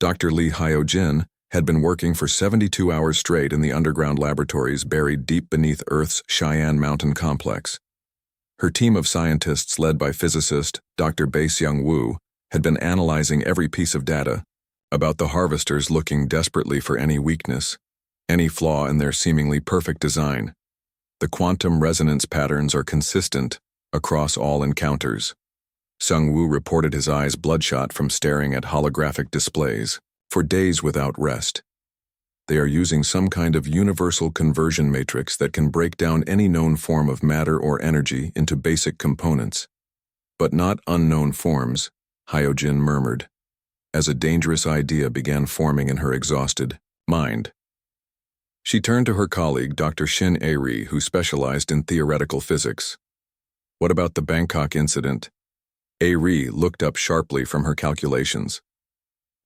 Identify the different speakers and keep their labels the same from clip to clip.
Speaker 1: Dr. Lee Hyo-jin had been working for 72 hours straight in the underground laboratories buried deep beneath Earth's Cheyenne Mountain complex. Her team of scientists, led by physicist Dr. Bae-seung Woo, had been analyzing every piece of data about the harvesters, looking desperately for any weakness, any flaw in their seemingly perfect design. The quantum resonance patterns are consistent across all encounters. Seung-woo reported his eyes bloodshot from staring at holographic displays for days without rest. They are using some kind of universal conversion matrix that can break down any known form of matter or energy into basic components. But not unknown forms, Hyo-jin murmured, as a dangerous idea began forming in her exhausted mind. She turned to her colleague, Dr. Shin A-ri, who specialized in theoretical physics. What about the Bangkok incident? A-ri looked up sharply from her calculations.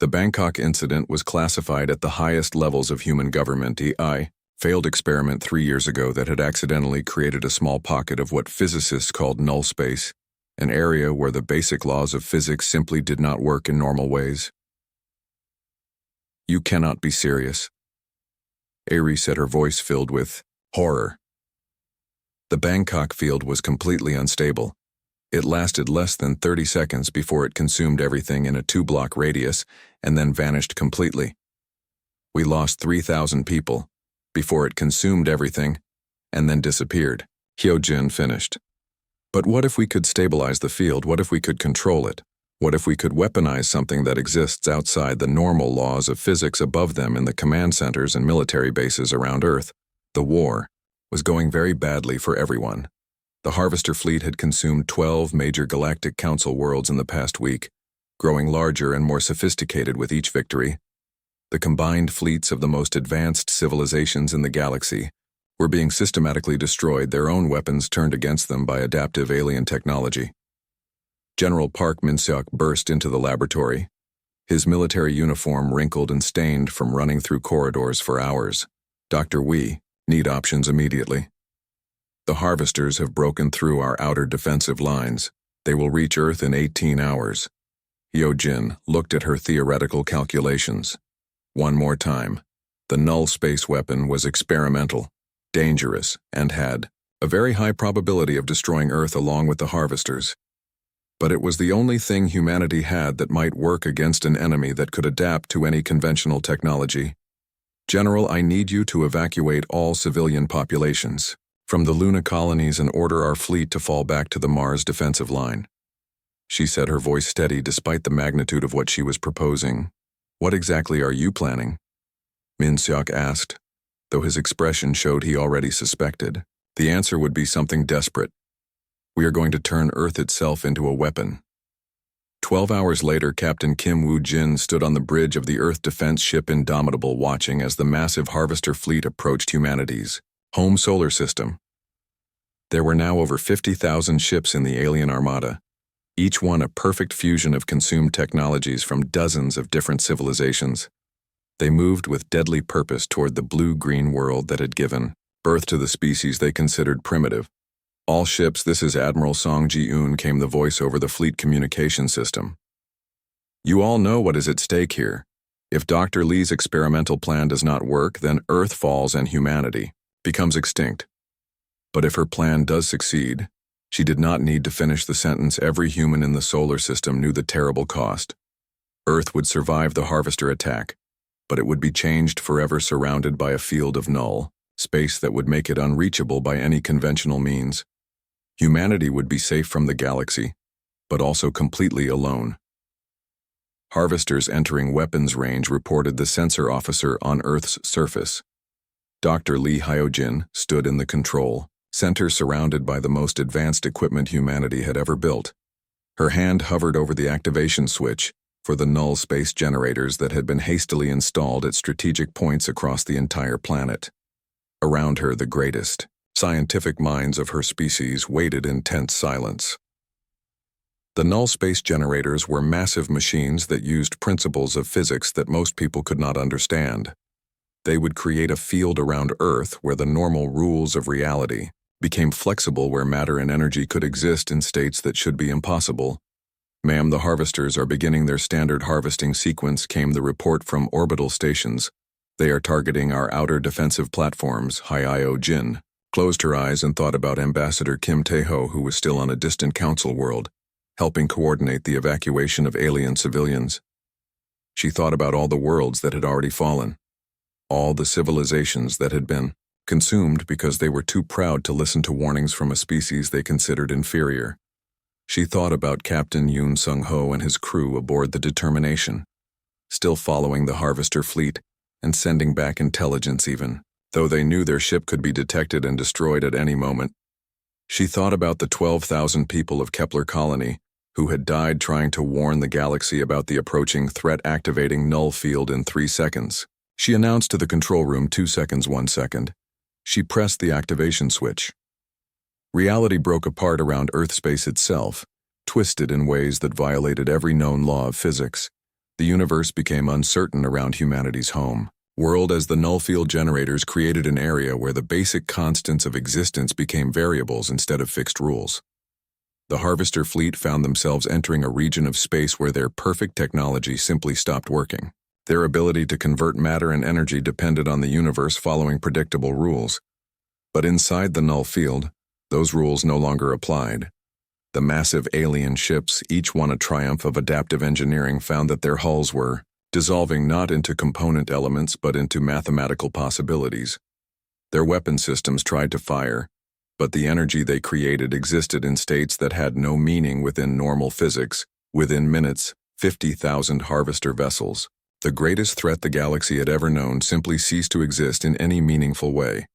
Speaker 1: The Bangkok incident was classified at the highest levels of human government. A failed experiment 3 years ago that had accidentally created a small pocket of what physicists called null space, an area where the basic laws of physics simply did not work in normal ways. You cannot be serious. A-ri said, her voice filled with horror. The Bangkok field was completely unstable. It lasted less than 30 seconds before it consumed everything in a 2-block radius and then vanished completely. We lost 3,000 people before it consumed everything and then disappeared. Hyo-jin finished. But what if we could stabilize the field? What if we could control it? What if we could weaponize something that exists outside the normal laws of physics above them in the command centers and military bases around Earth? The war was going very badly for everyone. The Harvester fleet had consumed 12 major Galactic Council worlds in the past week, growing larger and more sophisticated with each victory. The combined fleets of the most advanced civilizations in the galaxy were being systematically destroyed, their own weapons turned against them by adaptive alien technology. General Park Min-seok burst into the laboratory, his military uniform wrinkled and stained from running through corridors for hours. Dr. Wee, need options immediately. The Harvesters have broken through our outer defensive lines. They will reach Earth in 18 hours. Hyo-jin looked at her theoretical calculations. One more time. The null space weapon was experimental, dangerous, and had a very high probability of destroying Earth along with the Harvesters. But it was the only thing humanity had that might work against an enemy that could adapt to any conventional technology. General, I need you to evacuate all civilian populations from the Luna colonies and order our fleet to fall back to the Mars defensive line. She said, her voice steady despite the magnitude of what she was proposing. What exactly are you planning? Min-seok asked, though his expression showed he already suspected. The answer would be something desperate. We are going to turn Earth itself into a weapon. 12 hours later, Captain Kim Woo-jin stood on the bridge of the Earth defense ship Indomitable, watching as the massive Harvester fleet approached humanity's home solar system. There were now over 50,000 ships in the alien armada, each one a perfect fusion of consumed technologies from dozens of different civilizations. They moved with deadly purpose toward the blue-green world that had given birth to the species they considered primitive. All ships, this is Admiral Song Ji-eun, came the voice over the fleet communication system. You all know what is at stake here. If Dr. Lee's experimental plan does not work, then Earth falls and humanity becomes extinct. But if her plan does succeed, she did not need to finish the sentence. Every human in the solar system knew the terrible cost. Earth would survive the Harvester attack, but it would be changed forever, surrounded by a field of null space that would make it unreachable by any conventional means. Humanity would be safe from the galaxy, but also completely alone. Harvesters entering weapons range, reported the sensor officer on Earth's surface. Dr. Lee Hyo-jin stood in the control center, surrounded by the most advanced equipment humanity had ever built. Her hand hovered over the activation switch for the null space generators that had been hastily installed at strategic points across the entire planet. Around her, the greatest scientific minds of her species waited in tense silence. The null space generators were massive machines that used principles of physics that most people could not understand. They would create a field around Earth where the normal rules of reality became flexible, where matter and energy could exist in states that should be impossible. "Ma'am, the harvesters are beginning their standard harvesting sequence," came the report from orbital stations. "They are targeting our outer defensive platforms." Hi-Io Jin closed her eyes and thought about Ambassador Kim Tae-ho, who was still on a distant council world, helping coordinate the evacuation of alien civilians. She thought about all the worlds that had already fallen, all the civilizations that had been consumed because they were too proud to listen to warnings from a species they considered inferior. She thought about Captain Yoon Sung-ho and his crew aboard the Determination, still following the Harvester fleet and sending back intelligence even, though they knew their ship could be detected and destroyed at any moment. She thought about the 12,000 people of Kepler Colony who had died trying to warn the galaxy about the approaching threat, activating null field in 3 seconds. She announced to the control room, 2 seconds, 1 second. She pressed the activation switch. Reality broke apart around Earth space itself, twisted in ways that violated every known law of physics. The universe became uncertain around humanity's home world as the null field generators created an area where the basic constants of existence became variables instead of fixed rules. The Harvester fleet found themselves entering a region of space where their perfect technology simply stopped working. Their ability to convert matter and energy depended on the universe following predictable rules. But inside the null field, those rules no longer applied. The massive alien ships, each one a triumph of adaptive engineering, found that their hulls were dissolving not into component elements but into mathematical possibilities. Their weapon systems tried to fire, but the energy they created existed in states that had no meaning within normal physics. Within minutes, 50,000 Harvester vessels, the greatest threat the galaxy had ever known, simply ceased to exist in any meaningful way.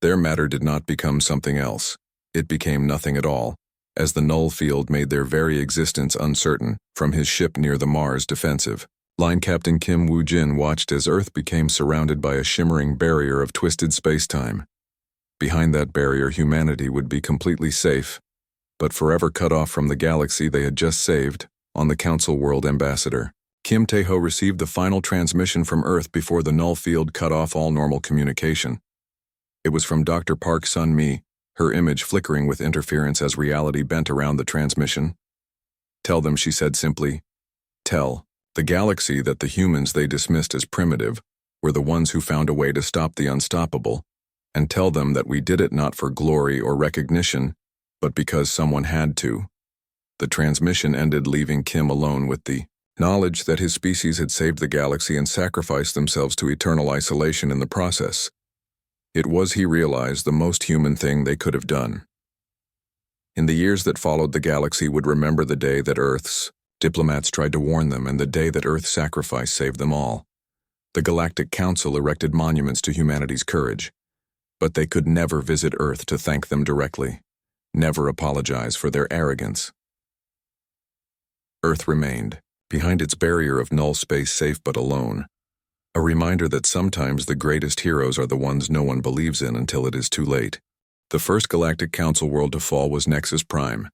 Speaker 1: Their matter did not become something else. It became nothing at all, as the null field made their very existence uncertain. From his ship near the Mars defensive line, Captain Kim Woo-jin watched as Earth became surrounded by a shimmering barrier of twisted space-time. Behind that barrier, humanity would be completely safe, but forever cut off from the galaxy they had just saved. On the Council World Ambassador, Kim Tae-ho received the final transmission from Earth before the null field cut off all normal communication. It was from Dr. Park Sun-mi, her image flickering with interference as reality bent around the transmission. "Tell them," she said simply. "Tell the galaxy that the humans they dismissed as primitive were the ones who found a way to stop the unstoppable, and tell them that we did it not for glory or recognition, but because someone had to." The transmission ended, leaving Kim alone with the knowledge that his species had saved the galaxy and sacrificed themselves to eternal isolation in the process. It was, he realized, the most human thing they could have done. In the years that followed, the galaxy would remember the day that Earth's diplomats tried to warn them and the day that Earth's sacrifice saved them all. The Galactic Council erected monuments to humanity's courage, but they could never visit Earth to thank them directly, never apologize for their arrogance. Earth remained, behind its barrier of null space, safe but alone. A reminder that sometimes the greatest heroes are the ones no one believes in until it is too late. The first Galactic Council world to fall was Nexus Prime,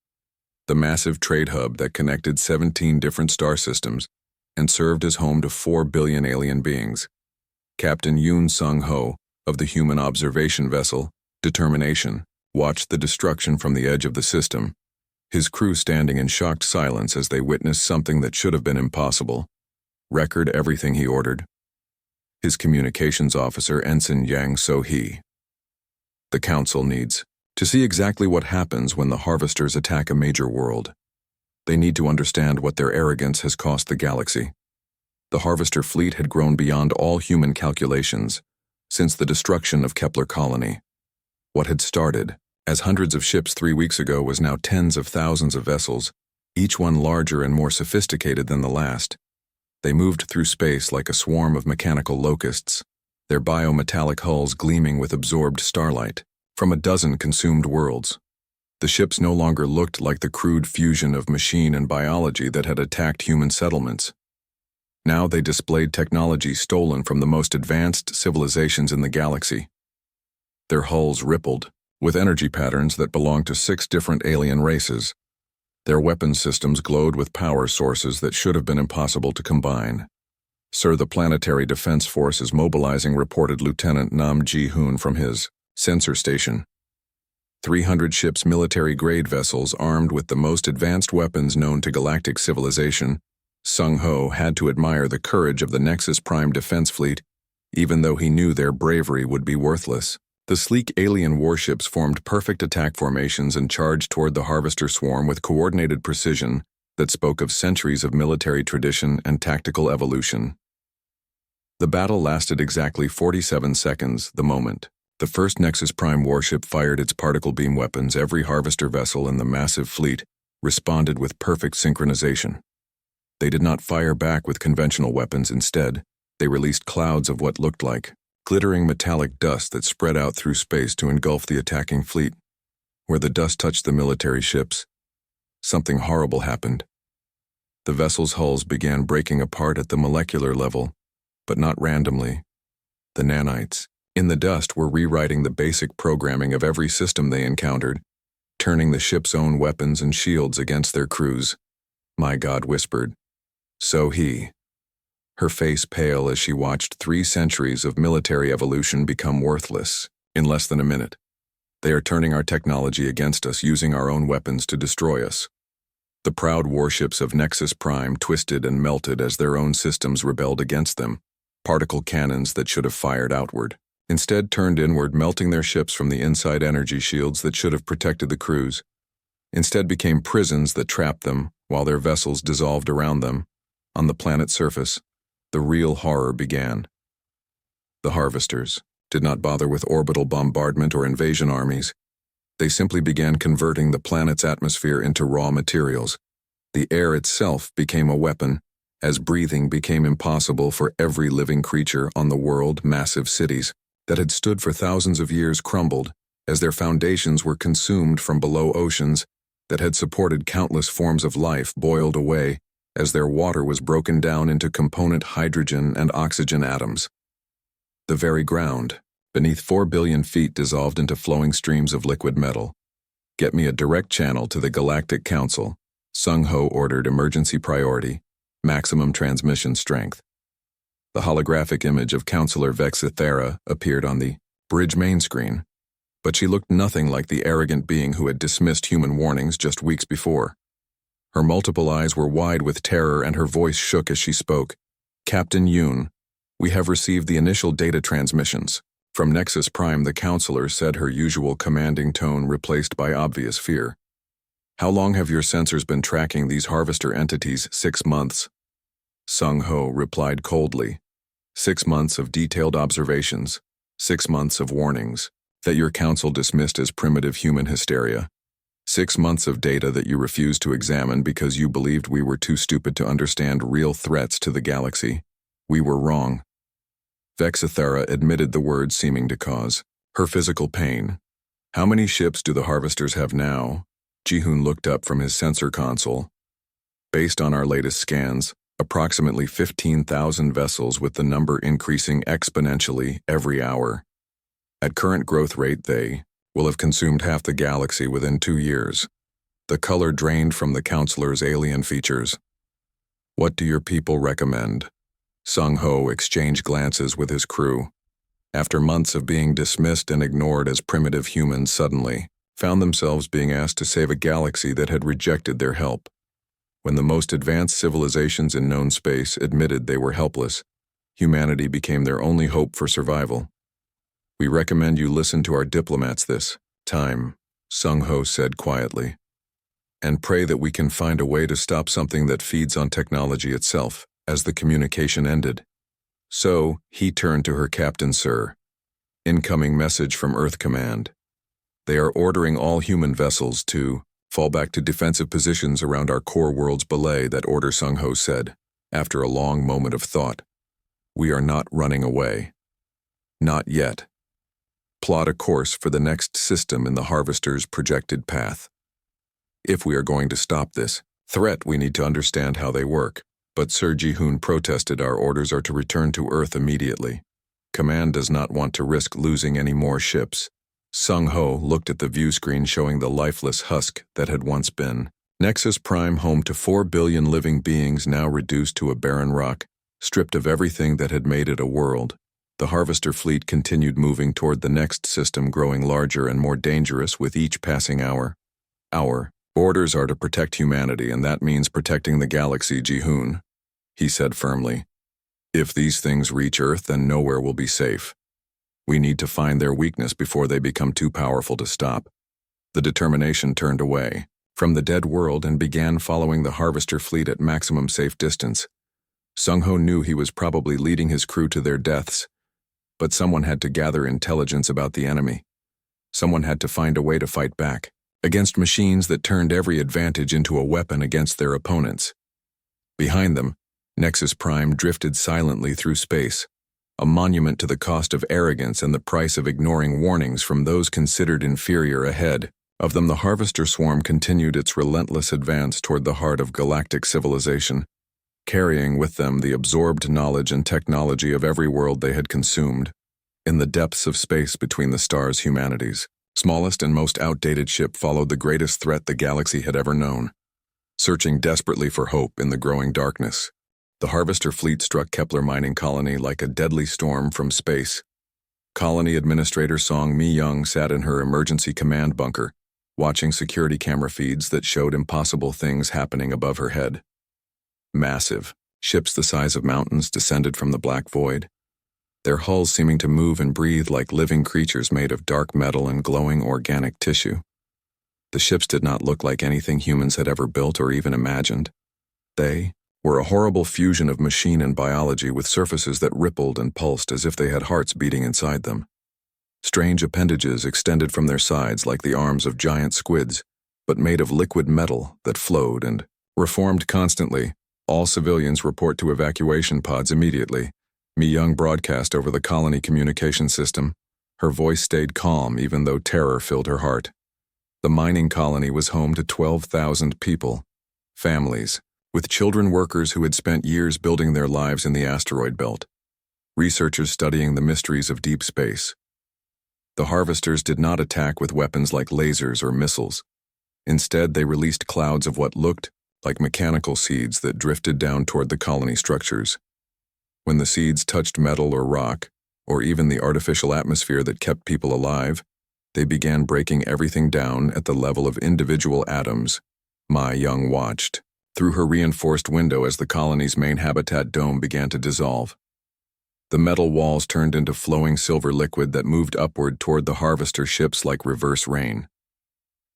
Speaker 1: the massive trade hub that connected 17 different star systems and served as home to 4 billion alien beings. Captain Yoon Sung-ho of the human observation vessel, Determination, watched the destruction from the edge of the system, his crew standing in shocked silence as they witnessed something that should have been impossible. Record everything, he ordered. His communications officer, Ensign Yang So-hee. "The Council needs to see exactly what happens when the Harvesters attack a major world. They need to understand what their arrogance has cost the galaxy." The Harvester fleet had grown beyond all human calculations since the destruction of Kepler Colony. What had started as hundreds of ships 3 weeks ago was now tens of thousands of vessels, each one larger and more sophisticated than the last. They moved through space like a swarm of mechanical locusts, their biometallic hulls gleaming with absorbed starlight from a dozen consumed worlds. The ships no longer looked like the crude fusion of machine and biology that had attacked human settlements. Now they displayed technology stolen from the most advanced civilizations in the galaxy. Their hulls rippled with energy patterns that belonged to 6 different alien races. Their weapon systems glowed with power sources that should have been impossible to combine. "Sir, the Planetary Defense Force is mobilizing," reported Lieutenant Nam Ji-hoon from his sensor station. 300 ships, military-grade vessels armed with the most advanced weapons known to galactic civilization. Sung Ho had to admire the courage of the Nexus Prime defense fleet, even though he knew their bravery would be worthless. The sleek alien warships formed perfect attack formations and charged toward the Harvester swarm with coordinated precision that spoke of centuries of military tradition and tactical evolution. The battle lasted exactly 47 seconds, the moment the first Nexus Prime warship fired its particle beam weapons. Every Harvester vessel in the massive fleet responded with perfect synchronization. They did not fire back with conventional weapons. Instead, they released clouds of what looked like glittering metallic dust that spread out through space to engulf the attacking fleet. Where the dust touched the military ships, something horrible happened. The vessels' hulls began breaking apart at the molecular level, but not randomly. The nanites in the dust were rewriting the basic programming of every system they encountered, turning the ship's own weapons and shields against their crews. My God whispered. So her face pale as she watched 3 centuries of military evolution become worthless in less than a minute. They are turning our technology against us, using our own weapons to destroy us. The proud warships of Nexus Prime twisted and melted as their own systems rebelled against them. Particle cannons that should have fired outward instead turned inward, melting their ships from the inside. Energy shields that should have protected the crews instead became prisons that trapped them, while their vessels dissolved around them. On the planet's surface, the real horror began. The Harvesters did not bother with orbital bombardment or invasion armies. They simply began converting the planet's atmosphere into raw materials. The air itself became a weapon, as breathing became impossible for every living creature on the world. Massive cities that had stood for thousands of years crumbled as their foundations were consumed. From below, oceans that had supported countless forms of life boiled away as their water was broken down into component hydrogen and oxygen atoms. The very ground beneath 4 billion feet dissolved into flowing streams of liquid metal. Get me a direct channel to the Galactic Council. Sung Ho ordered. Emergency priority, maximum transmission strength. The holographic image of Counselor Vexithera appeared on the bridge main screen, but she looked nothing like the arrogant being who had dismissed human warnings just weeks before. Her multiple eyes were wide with terror and her voice shook as she spoke. Captain Yoon, we have received the initial data transmissions from Nexus Prime. The counselor said, her usual commanding tone replaced by obvious fear. How long have your sensors been tracking these Harvester entities? 6 months. Sung Ho replied coldly. 6 months of detailed observations. 6 months of warnings that your council dismissed as primitive human hysteria. 6 months of data that you refused to examine because you believed we were too stupid to understand real threats to the galaxy. We were wrong. Vexithera admitted the words seeming to cause her physical pain. How many ships do the Harvesters have now? Jihoon looked up from his sensor console. Based on our latest scans, approximately 15,000 vessels, with the number increasing exponentially every hour. At current growth rate, they will have consumed half the galaxy within 2 years. The color drained from the counselor's alien features. What do your people recommend? Sung Ho exchanged glances with his crew. After months of being dismissed and ignored as primitive humans, suddenly found themselves being asked to save a galaxy that had rejected their help. When the most advanced civilizations in known space admitted they were helpless, humanity became their only hope for survival. We recommend you listen to our diplomats this time, Sung Ho said quietly, and pray that we can find a way to stop something that feeds on technology itself. As the communication ended, so he turned to her. Captain, sir. Incoming message from Earth Command. They are ordering all human vessels to fall back to defensive positions around our core world's belay. That order, Sung Ho said, after a long moment of thought. We are not running away. Not yet. Plot a course for the next system in the Harvester's projected path. If we are going to stop this threat, we need to understand how they work. But Sir Jihoon protested. Our orders are to return to Earth immediately. Command does not want to risk losing any more ships. Sung Ho looked at the view screen showing the lifeless husk that had once been Nexus Prime, home to 4 billion living beings, now reduced to a barren rock, stripped of everything that had made it a world. The Harvester fleet continued moving toward the next system, growing larger and more dangerous with each passing hour. Our orders are to protect humanity, and that means protecting the galaxy, Jihoon, he said firmly. If these things reach Earth, then nowhere will be safe. We need to find their weakness before they become too powerful to stop. The determination turned away from the dead world and began following the Harvester fleet at maximum safe distance. Sung-ho knew he was probably leading his crew to their deaths, but someone had to gather intelligence about the enemy. Someone had to find a way to fight back against machines that turned every advantage into a weapon against their opponents. Behind them, Nexus Prime drifted silently through space, a monument to the cost of arrogance and the price of ignoring warnings from those considered inferior ahead of them. The Harvester swarm continued its relentless advance toward the heart of galactic civilization, carrying with them the absorbed knowledge and technology of every world they had consumed. In the depths of space between the stars, humanity's smallest and most outdated ship followed the greatest threat the galaxy had ever known, searching desperately for hope in the growing darkness. The Harvester fleet struck Kepler mining colony like a deadly storm from space. Colony Administrator Song Mi-young sat in her emergency command bunker, watching security camera feeds that showed impossible things happening above her head. Massive ships the size of mountains descended from the black void, their hulls seeming to move and breathe like living creatures made of dark metal and glowing organic tissue. The ships did not look like anything humans had ever built or even imagined. They were a horrible fusion of machine and biology, with surfaces that rippled and pulsed as if they had hearts beating inside them. Strange appendages extended from their sides like the arms of giant squids, but made of liquid metal that flowed and reformed constantly. All civilians report to evacuation pods immediately, Mi-young broadcast over the colony communication system. Her voice stayed calm even though terror filled her heart. The mining colony was home to 12,000 people, families, with children workers who had spent years building their lives in the asteroid belt, researchers studying the mysteries of deep space. The Harvesters did not attack with weapons like lasers or missiles. Instead, they released clouds of what looked like mechanical seeds that drifted down toward the colony structures. When the seeds touched metal or rock, or even the artificial atmosphere that kept people alive, they began breaking everything down at the level of individual atoms. Mi-young watched through her reinforced window as the colony's main habitat dome began to dissolve. The metal walls turned into flowing silver liquid that moved upward toward the Harvester ships like reverse rain.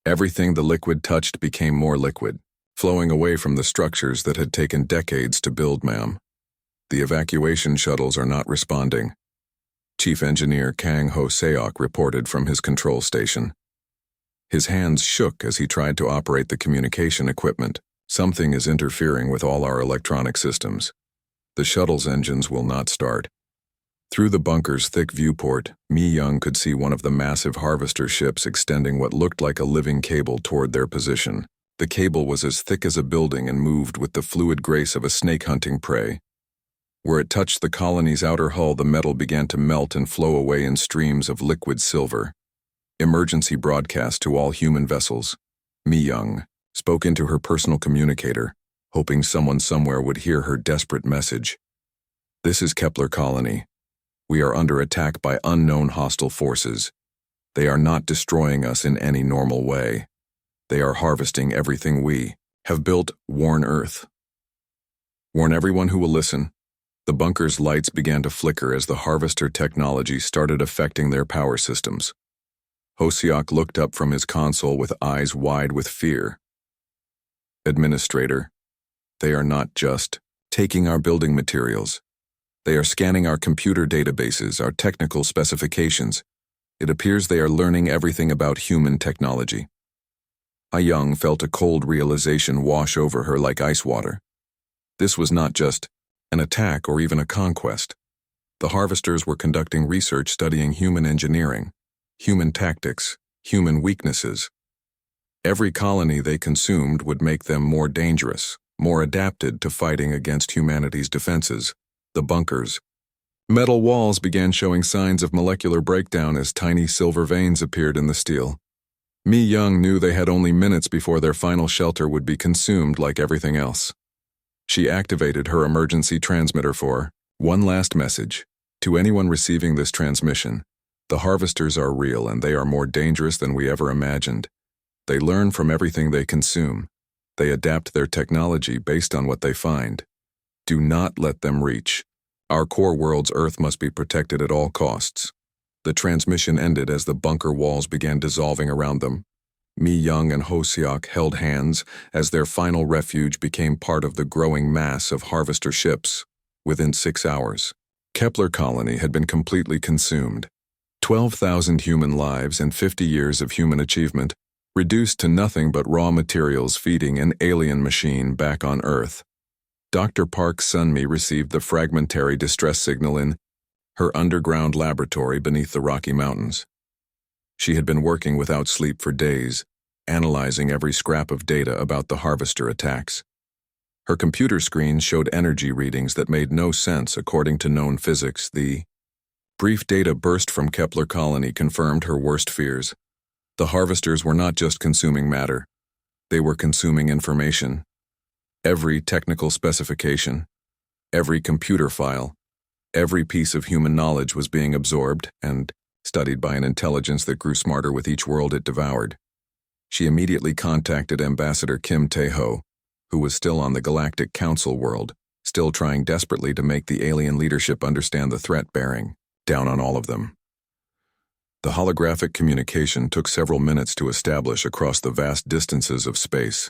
Speaker 1: Everything the liquid touched became more liquid, flowing away from the structures that had taken decades to build, ma'am. The evacuation shuttles are not responding, Chief Engineer Kang Ho-seok reported from his control station. His hands shook as he tried to operate the communication equipment. Something is interfering with all our electronic systems. The shuttle's engines will not start. Through the bunker's thick viewport, Mi-young could see one of the massive Harvester ships extending what looked like a living cable toward their position. The cable was as thick as a building and moved with the fluid grace of a snake hunting prey. Where it touched the colony's outer hull, the metal began to melt and flow away in streams of liquid silver. Emergency broadcast to all human vessels. Mi-young spoke into her personal communicator, hoping someone somewhere would hear her desperate message. This is Kepler Colony. We are under attack by unknown hostile forces. They are not destroying us in any normal way. They are harvesting everything we have built. Warn Earth. Warn everyone who will listen. The bunker's lights began to flicker as the Harvester technology started affecting their power systems. Ho-seok looked up from his console with eyes wide with fear. Administrator, they are not just taking our building materials. They are scanning our computer databases, our technical specifications. It appears they are learning everything about human technology. Mi-young felt a cold realization wash over her like ice water. This was not just an attack or even a conquest. The Harvesters were conducting research studying human engineering, human tactics, human weaknesses. Every colony they consumed would make them more dangerous, more adapted to fighting against humanity's defenses. The bunker's metal walls began showing signs of molecular breakdown as tiny silver veins appeared in the steel. Mi-young knew they had only minutes before their final shelter would be consumed like everything else. She activated her emergency transmitter for one last message To anyone receiving this transmission, the harvesters are real and they are more dangerous than we ever imagined. They learn from everything they consume. They adapt their technology based on what they find. Do not let them reach. Our core world's Earth must be protected at all costs. The transmission ended as the bunker walls began dissolving around them. Mi Young and Ho Seok held hands as their final refuge became part of the growing mass of harvester ships. Within 6 hours, Kepler colony had been completely consumed. 12,000 human lives and 50 years of human achievement, reduced to nothing but raw materials feeding an alien machine back on Earth. Dr. Park Sun-mi received the fragmentary distress signal in her underground laboratory beneath the Rocky Mountains. She had been working without sleep for days, analyzing every scrap of data about the harvester attacks. Her computer screen showed energy readings that made no sense according to known physics. The brief data burst from Kepler colony confirmed her worst fears. The harvesters were not just consuming matter. They were consuming information. Every technical specification, every computer file, every piece of human knowledge was being absorbed and studied by an intelligence that grew smarter with each world it devoured. She immediately contacted Ambassador Kim Tae-ho, who was still on the Galactic Council world, still trying desperately to make the alien leadership understand the threat bearing down on all of them. The holographic communication took several minutes to establish across the vast distances of space.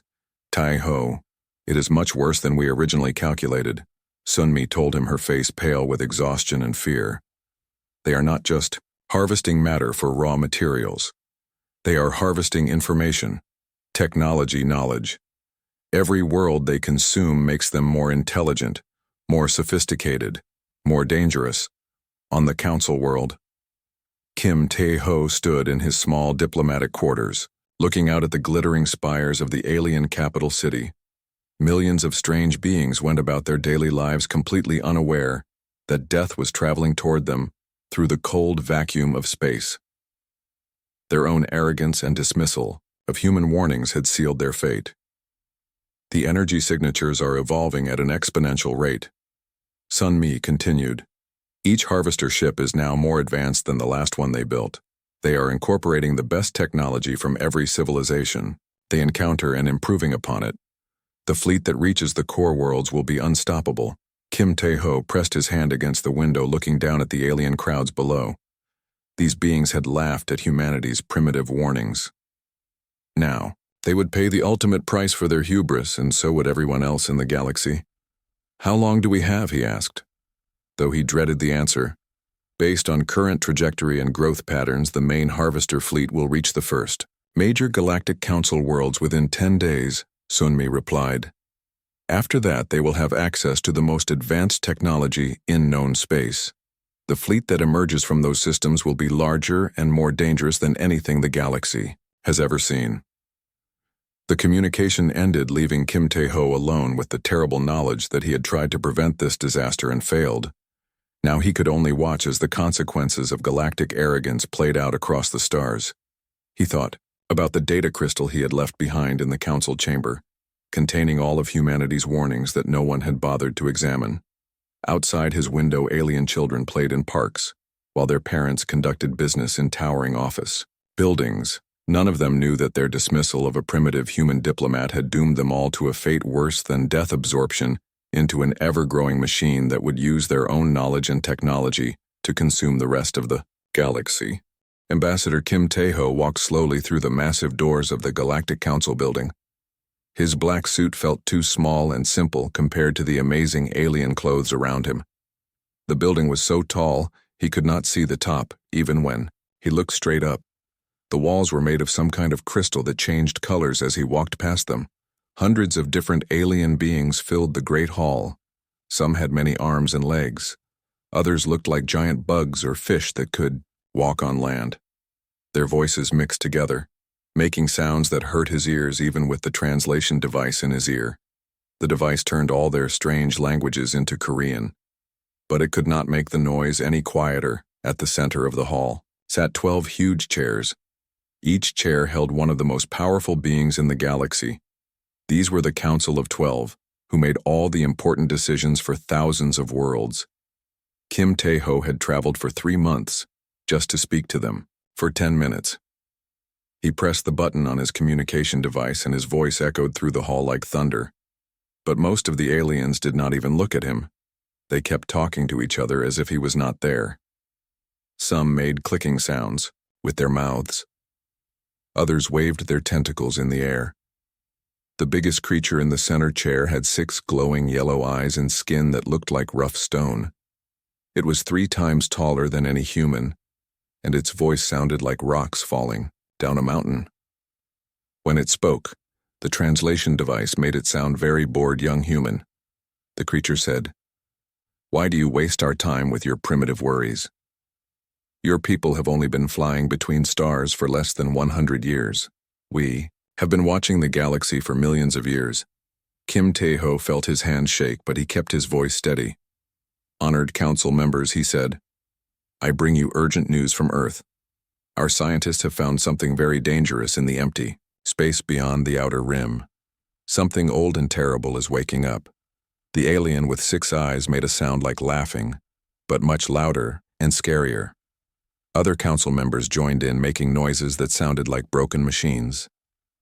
Speaker 1: Tai-ho, it is much worse than we originally calculated, Sun-mi told him, her face pale with exhaustion and fear. They are not just harvesting matter for raw materials. They are harvesting information, technology knowledge. Every world they consume makes them more intelligent, more sophisticated, more dangerous. On the Council world, Kim Tae-ho stood in his small diplomatic quarters, looking out at the glittering spires of the alien capital city. Millions of strange beings went about their daily lives completely unaware that death was traveling toward them through the cold vacuum of space. Their own arrogance and dismissal of human warnings had sealed their fate. The energy signatures are evolving at an exponential rate. Sun-mi continued. Each harvester ship is now more advanced than the last one they built. They are incorporating the best technology from every civilization they encounter and improving upon it. The fleet that reaches the core worlds will be unstoppable. Kim Tae-ho pressed his hand against the window, looking down at the alien crowds below. These beings had laughed at humanity's primitive warnings. Now, they would pay the ultimate price for their hubris, and so would everyone else in the galaxy. How long do we have, he asked. Though he dreaded the answer. Based on current trajectory and growth patterns, the main harvester fleet will reach the first major Galactic Council worlds within 10 days, Sun-mi replied. After that, they will have access to the most advanced technology in known space. The fleet that emerges from those systems will be larger and more dangerous than anything the galaxy has ever seen. The communication ended, leaving Kim Tae-ho alone with the terrible knowledge that he had tried to prevent this disaster and failed. Now he could only watch as the consequences of galactic arrogance played out across the stars. He thought about the data crystal he had left behind in the council chamber, containing all of humanity's warnings that no one had bothered to examine. Outside his window, alien children played in parks, while their parents conducted business in towering office buildings. None of them knew that their dismissal of a primitive human diplomat had doomed them all to a fate worse than death, absorption into an ever-growing machine that would use their own knowledge and technology to consume the rest of the galaxy. Ambassador Kim Tae-ho walked slowly through the massive doors of the Galactic Council building. His black suit felt too small and simple compared to the amazing alien clothes around him. The building was so tall, he could not see the top, even when he looked straight up. The walls were made of some kind of crystal that changed colors as he walked past them. Hundreds of different alien beings filled the great hall. Some had many arms and legs. Others looked like giant bugs or fish that could walk on land. Their voices mixed together, making sounds that hurt his ears even with the translation device in his ear. The device turned all their strange languages into Korean. But it could not make the noise any quieter. At the center of the hall sat 12 huge chairs. Each chair held one of the most powerful beings in the galaxy. These were the Council of 12, who made all the important decisions for thousands of worlds. Kim Tae-ho had traveled for 3 months just to speak to them for 10 minutes. He pressed the button on his communication device and his voice echoed through the hall like thunder. But most of the aliens did not even look at him. They kept talking to each other as if he was not there. Some made clicking sounds with their mouths. Others waved their tentacles in the air. The biggest creature in the center chair had 6 glowing yellow eyes and skin that looked like rough stone. It was 3 times taller than any human, and its voice sounded like rocks falling down a mountain. When it spoke, the translation device made it sound very bored young human. The creature said, "Why do you waste our time with your primitive worries? Your people have only been flying between stars for less than 100 years. We have been watching the galaxy for millions of years." Kim Tae-ho felt his hand shake, but he kept his voice steady. "Honored council members," he said, "I bring you urgent news from Earth. Our scientists have found something very dangerous in the empty space beyond the outer rim. Something old and terrible is waking up." The alien with 6 eyes made a sound like laughing, but much louder and scarier. Other council members joined in, making noises that sounded like broken machines.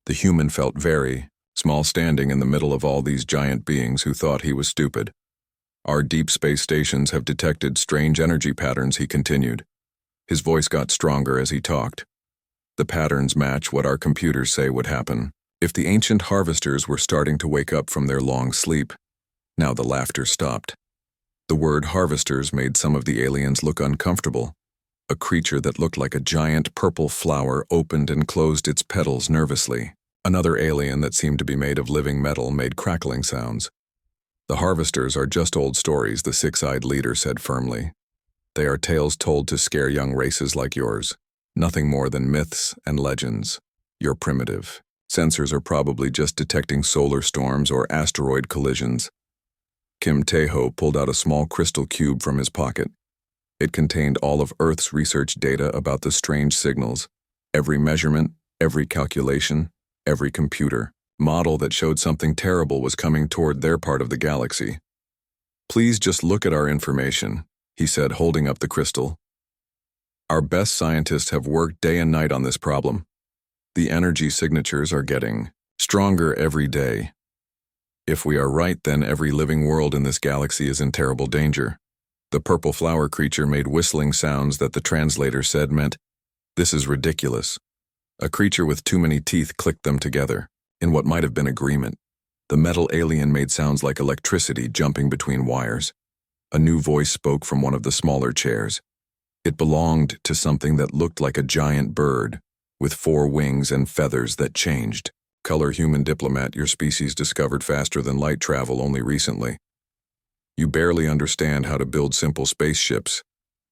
Speaker 1: The human felt very small standing in the middle of all these giant beings who thought he was stupid. "Our deep space stations have detected strange energy patterns," he continued. His voice got stronger as he talked. "The patterns match what our computers say would happen if the ancient harvesters were starting to wake up from their long sleep." Now the laughter stopped. The word harvesters made some of the aliens look uncomfortable. A creature that looked like a giant purple flower opened and closed its petals nervously. Another alien that seemed to be made of living metal made crackling sounds. "The harvesters are just old stories," the 6-eyed leader said firmly. "They are tales told to scare young races like yours. Nothing more than myths and legends. You're primitive. Sensors are probably just detecting solar storms or asteroid collisions." Kim Tae-ho pulled out a small crystal cube from his pocket. It contained all of Earth's research data about the strange signals, every measurement, every calculation, every computer model that showed something terrible was coming toward their part of the galaxy. "Please just look at our information," he said, holding up the crystal. "Our best scientists have worked day and night on this problem. The energy signatures are getting stronger every day. If we are right, then every living world in this galaxy is in terrible danger." The purple flower creature made whistling sounds that the translator said meant, "This is ridiculous." A creature with too many teeth clicked them together, in what might have been agreement. The metal alien made sounds like electricity jumping between wires. A new voice spoke from one of the smaller chairs. It belonged to something that looked like a giant bird, with 4 wings and feathers that changed. "Color human diplomat, your species discovered faster than light travel only recently. You barely understand how to build simple spaceships.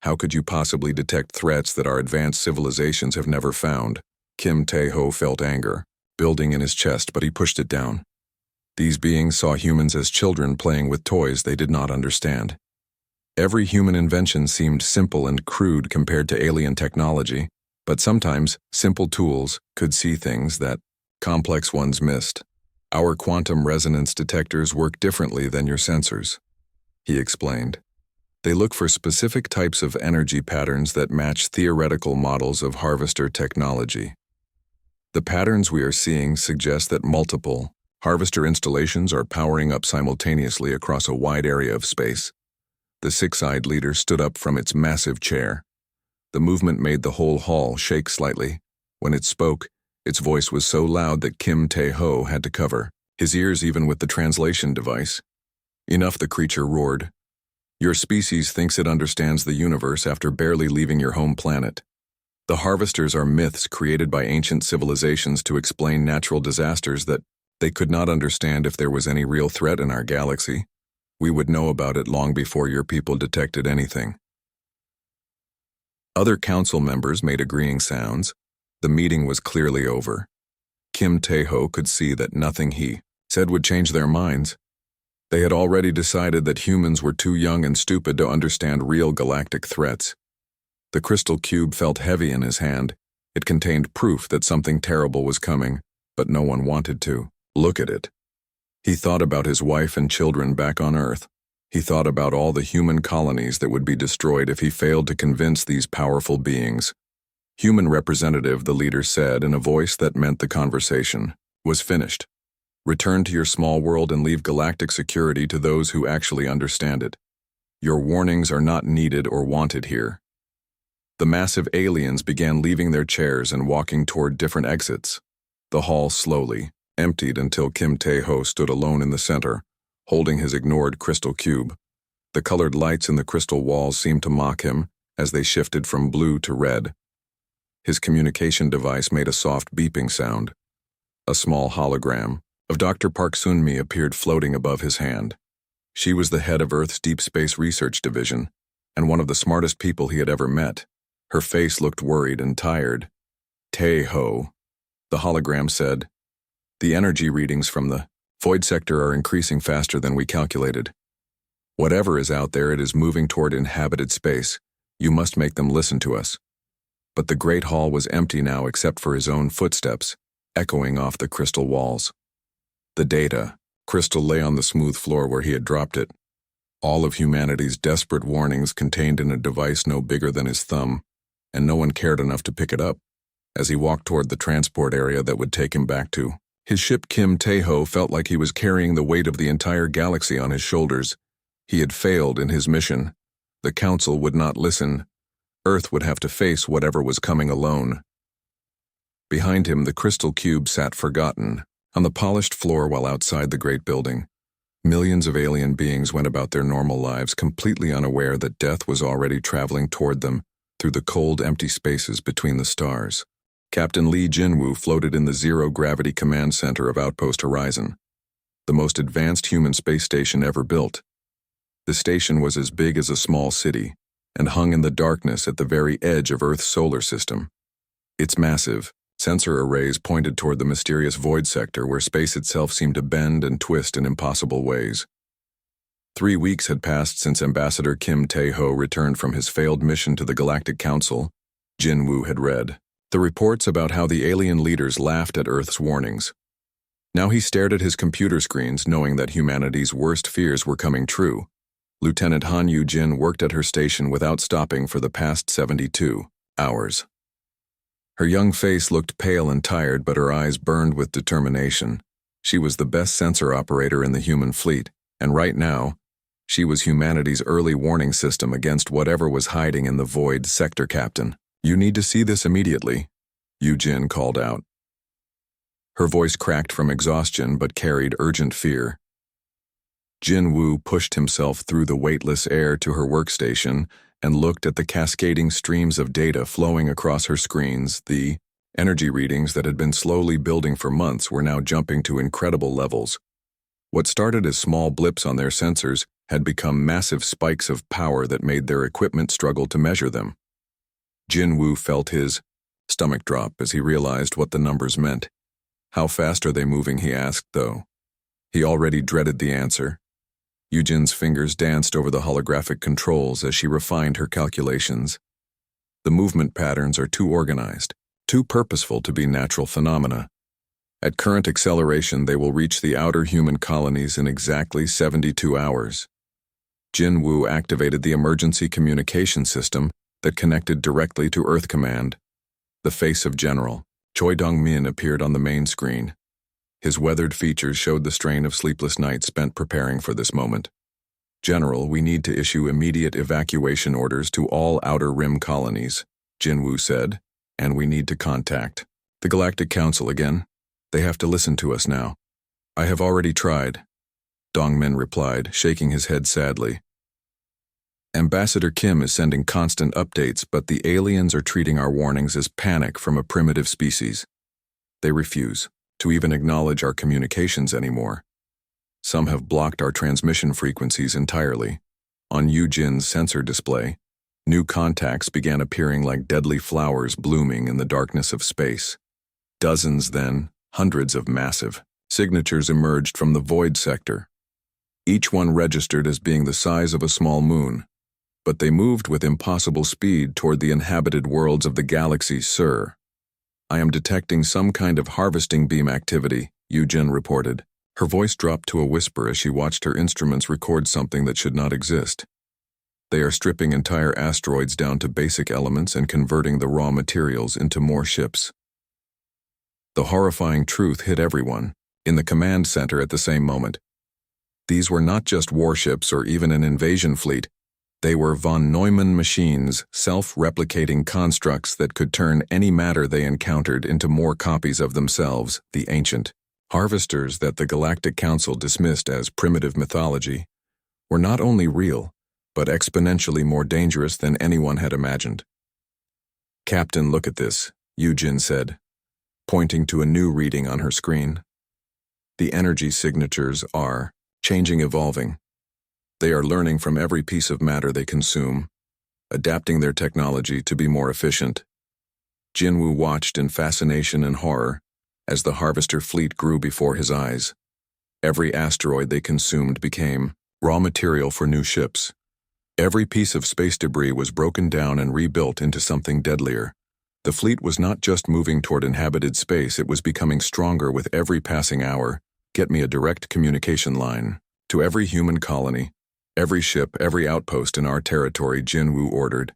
Speaker 1: How could you possibly detect threats that our advanced civilizations have never found?" Kim Tae-ho felt anger building in his chest, but he pushed it down. These beings saw humans as children playing with toys they did not understand. Every human invention seemed simple and crude compared to alien technology, but sometimes simple tools could see things that complex ones missed. "Our quantum resonance detectors work differently than your sensors," he explained. "They look for specific types of energy patterns that match theoretical models of harvester technology. The patterns we are seeing suggest that multiple harvester installations are powering up simultaneously across a wide area of space." The 6-eyed leader stood up from its massive chair. The movement made the whole hall shake slightly. When it spoke, its voice was so loud that Kim Tae-ho had to cover his ears even with the translation device. "Enough," the creature roared. "Your species thinks it understands the universe after barely leaving your home planet. The harvesters are myths created by ancient civilizations to explain natural disasters that they could not understand if there was any real threat in our galaxy. We would know about it long before your people detected anything." Other council members made agreeing sounds. The meeting was clearly over. Kim Tae-ho could see that nothing he said would change their minds. They had already decided that humans were too young and stupid to understand real galactic threats. The crystal cube felt heavy in his hand. It contained proof that something terrible was coming, but no one wanted to look at it. He thought about his wife and children back on Earth. He thought about all the human colonies that would be destroyed if he failed to convince these powerful beings. Human representative, the leader said in a voice that meant the conversation was finished. Return to your small world and leave galactic security to those who actually understand it. Your warnings are not needed or wanted here. The massive aliens began leaving their chairs and walking toward different exits. The hall slowly emptied until Kim Tae-ho stood alone in the center, holding his ignored crystal cube. The colored lights in the crystal walls seemed to mock him as they shifted from blue to red. His communication device made a soft beeping sound. A small hologram of Dr. Park Sun-mi appeared floating above his hand. She was the head of Earth's Deep Space Research Division, and one of the smartest people he had ever met. Her face looked worried and tired. Tae-ho, the hologram said. The energy readings from the void sector are increasing faster than we calculated. Whatever is out there, it is moving toward inhabited space. You must make them listen to us. But the great hall was empty now except for his own footsteps, echoing off the crystal walls. The data crystal lay on the smooth floor where he had dropped it. All of humanity's desperate warnings contained in a device no bigger than his thumb, and no one cared enough to pick it up. As he walked toward the transport area that would take him back to his ship, Kim Tae-ho felt like he was carrying the weight of the entire galaxy on his shoulders. He had failed in his mission. The Council would not listen. Earth would have to face whatever was coming alone. Behind him, the crystal cube sat forgotten on the polished floor while outside the great building. Millions of alien beings went about their normal lives, completely unaware that death was already traveling toward them through the cold, empty spaces between the stars. Captain Lee Jinwoo floated in the zero-gravity command center of Outpost Horizon, the most advanced human space station ever built. The station was as big as a small city and hung in the darkness at the very edge of Earth's solar system. Its massive sensor arrays pointed toward the mysterious void sector where space itself seemed to bend and twist in impossible ways. 3 weeks had passed since Ambassador Kim Tae-ho returned from his failed mission to the Galactic Council. Jinwoo had read the reports about how the alien leaders laughed at Earth's warnings. Now he stared at his computer screens, knowing that humanity's worst fears were coming true. Lieutenant Han Yu-jin worked at her station without stopping for the past 72 hours. Her young face looked pale and tired, but her eyes burned with determination. She was the best sensor operator in the human fleet, and right now, she was humanity's early warning system against whatever was hiding in the void sector. Captain, you need to see this immediately, Yu-jin called out. Her voice cracked from exhaustion but carried urgent fear. Jinwoo pushed himself through the weightless air to her workstation and looked at the cascading streams of data flowing across her screens. The energy readings that had been slowly building for months were now jumping to incredible levels. What started as small blips on their sensors had become massive spikes of power that made their equipment struggle to measure them. Jinwoo felt his stomach drop as he realized what the numbers meant. How fast are they moving, he asked, though. He already dreaded the answer. Yu-jin's fingers danced over the holographic controls as she refined her calculations. The movement patterns are too organized, too purposeful to be natural phenomena. At current acceleration, they will reach the outer human colonies in exactly 72 hours. Jinwoo activated the emergency communication system that connected directly to Earth Command. The face of General Choi Dong-min appeared on the main screen. His weathered features showed the strain of sleepless nights spent preparing for this moment. General, we need to issue immediate evacuation orders to all Outer Rim colonies, Jinwoo said, and we need to contact the Galactic Council again. They have to listen to us now. I have already tried, Dong-min replied, shaking his head sadly. Ambassador Kim is sending constant updates, but the aliens are treating our warnings as panic from a primitive species. They refuse to even acknowledge our communications anymore. Some have blocked our transmission frequencies entirely. On Yu-jin's sensor display, new contacts began appearing like deadly flowers blooming in the darkness of space. Dozens, then hundreds of massive signatures emerged from the void sector. Each one registered as being the size of a small moon, but they moved with impossible speed toward the inhabited worlds of the galaxy. Sir, I am detecting some kind of harvesting beam activity, Yu-jin reported. Her voice dropped to a whisper as she watched her instruments record something that should not exist. They are stripping entire asteroids down to basic elements and converting the raw materials into more ships. The horrifying truth hit everyone, in the command center at the same moment. These were not just warships or even an invasion fleet. They were von Neumann machines, self-replicating constructs that could turn any matter they encountered into more copies of themselves, the ancient harvesters that the Galactic Council dismissed as primitive mythology, were not only real, but exponentially more dangerous than anyone had imagined. "Captain, look at this," Yujin said, pointing to a new reading on her screen. "The energy signatures are evolving. They are learning from every piece of matter they consume, adapting their technology to be more efficient." Jinwoo watched in fascination and horror as the harvester fleet grew before his eyes. Every asteroid they consumed became raw material for new ships. Every piece of space debris was broken down and rebuilt into something deadlier. The fleet was not just moving toward inhabited space, it was becoming stronger with every passing hour. "Get me a direct communication line to every human colony, every ship, every outpost in our territory," Jinwoo ordered.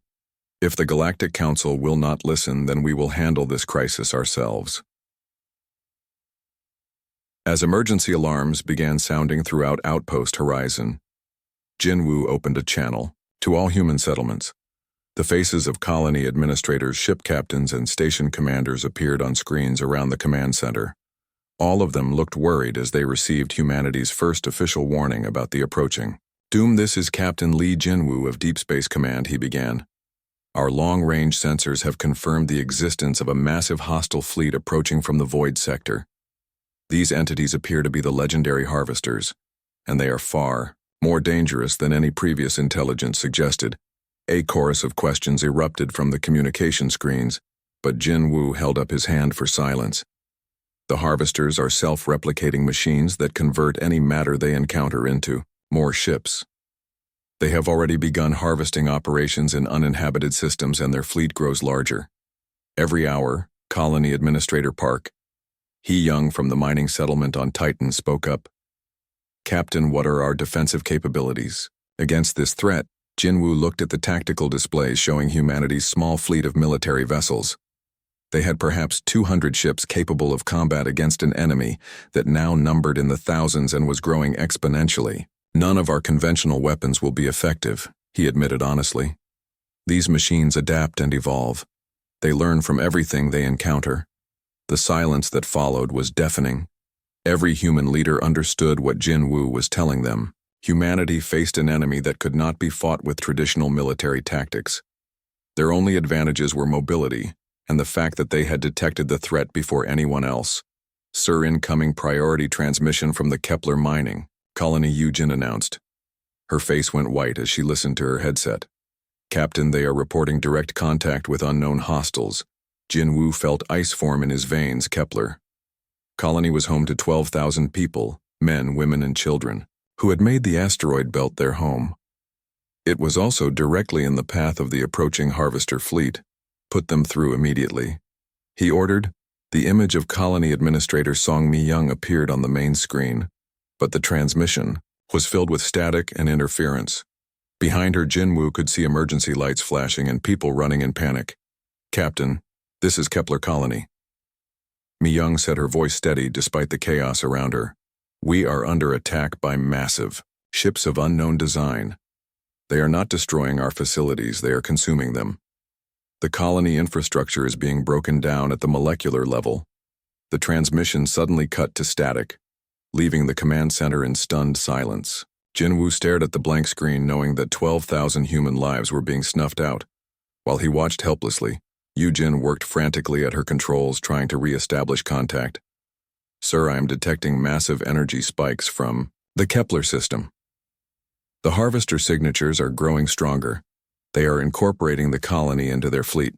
Speaker 1: "If the Galactic Council will not listen, then we will handle this crisis ourselves." As emergency alarms began sounding throughout Outpost Horizon, Jinwoo opened a channel to all human settlements. The faces of colony administrators, ship captains, and station commanders appeared on screens around the command center. All of them looked worried as they received humanity's first official warning about the approaching doom. "This is Captain Lee Jinwoo of Deep Space Command," he began. "Our long-range sensors have confirmed the existence of a massive hostile fleet approaching from the Void Sector. These entities appear to be the legendary harvesters, and they are far more dangerous than any previous intelligence suggested." A chorus of questions erupted from the communication screens, but Jinwoo held up his hand for silence. "The harvesters are self-replicating machines that convert any matter they encounter into more ships. They have already begun harvesting operations in uninhabited systems, and their fleet grows larger. Every hour, Colony Administrator Park, He Young from the mining settlement on Titan, spoke up. "Captain, what are our defensive capabilities against this threat?" Jinwoo looked at the tactical displays showing humanity's small fleet of military vessels. They had perhaps 200 ships capable of combat against an enemy that now numbered in the thousands and was growing exponentially. "None of our conventional weapons will be effective," he admitted honestly. "These machines adapt and evolve. They learn from everything they encounter." The silence that followed was deafening. Every human leader understood what Jinwoo was telling them. Humanity faced an enemy that could not be fought with traditional military tactics. Their only advantages were mobility, and the fact that they had detected the threat before anyone else. "Sir, incoming priority transmission from the Kepler mining colony," Yujin announced. Her face went white as she listened to her headset. "Captain, they are reporting direct contact with unknown hostiles." Jinwoo felt ice form in his veins. Kepler colony was home to 12,000 people, men, women, and children, who had made the asteroid belt their home. It was also directly in the path of the approaching harvester fleet. "Put them through immediately," he ordered. The image of Colony Administrator Song Mi-young appeared on the main screen, but the transmission was filled with static and interference. Behind her, Jinwoo could see emergency lights flashing and people running in panic. "Captain, this is Kepler Colony." Mi-young said, her voice steady despite the chaos around her. "We are under attack by massive ships of unknown design. They are not destroying our facilities, they are consuming them. The colony infrastructure is being broken down at the molecular level." The transmission suddenly cut to static, leaving the command center in stunned silence. Jinwoo stared at the blank screen, knowing that 12,000 human lives were being snuffed out. While he watched helplessly, Yujin worked frantically at her controls, trying to re-establish contact. "Sir, I am detecting massive energy spikes from the Kepler system. The harvester signatures are growing stronger. They are incorporating the colony into their fleet."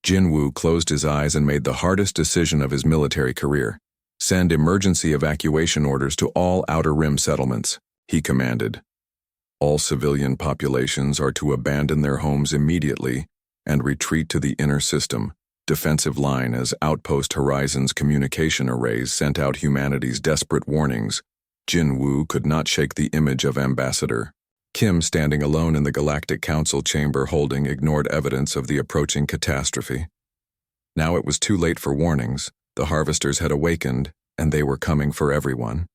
Speaker 1: Jinwoo closed his eyes and made the hardest decision of his military career. "Send emergency evacuation orders to all Outer Rim settlements," he commanded. "All civilian populations are to abandon their homes immediately and retreat to the inner system. defensive line as Outpost Horizon's communication arrays sent out humanity's desperate warnings. Jin Woo could not shake the image of Ambassador Kim standing alone in the Galactic Council chamber holding ignored evidence of the approaching catastrophe. Now it was too late for warnings. The harvesters had awakened, and they were coming for everyone.